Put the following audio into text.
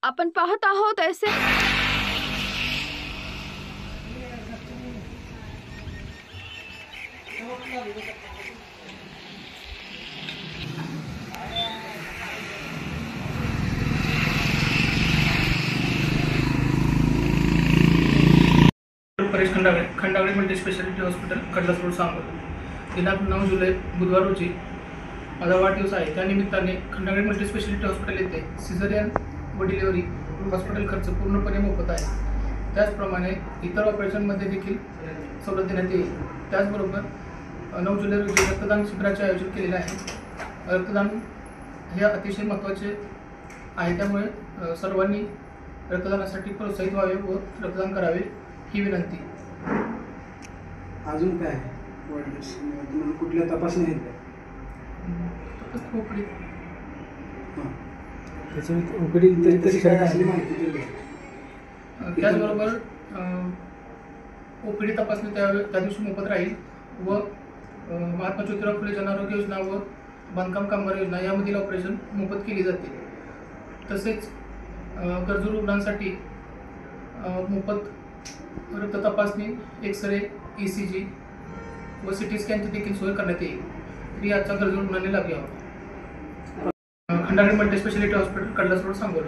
आपण पाहत आहोत ऐसे Paresh Khandagale multi speciality hospital Khadlas road Sangola दिनांक 9 जुलै बुधवार रोजी माझा वाढदिवस आहे। त्यानिमित्ताने खंडागळे मल्टी स्पेशालिटी हॉस्पिटल येथे सिझेरियन व डिलिव्हरी हॉस्पिटल खर्च पूर्णपणे मोफत आहे। त्याचप्रमाणे इतर ऑपरेशनमध्ये देखील सवलत देण्यात येईल। त्याचबरोबर 9 जुलै रोजी रक्तदान शिबिराचे आयोजन केलेले आहे। रक्तदान हे अतिशय महत्त्वाचे आहे, त्यामुळे सर्वांनी रक्तदानासाठी प्रोत्साहित व्हावे व रक्तदान करावे ही विनंती। अजून काय वाढदिवस तुम्हाला कुठल्या तपासणी आहेत का? ओपीडी ओपीडी तरी काय असली माहिती दिली। त्याचबरोबर ओपीडी तपासणी त्या दिवशी मोफत राहील व महात्मा ज्योतिराव फुले जनआरोग्य योजना व बांधकाम कामगार योजना यामधील ऑपरेशन मोफत केली जाते। तसेच गरजू रुग्णांसाठी मोफत रक्त तपासणी, एक्सरे, ECG व CT स्कॅनची देखील सोय करण्यात येईल। तरी याचा गरजू रुग्णांनी लाभ घ्यावा। Khandagale multi speciality hospital Khadlas road Sangola.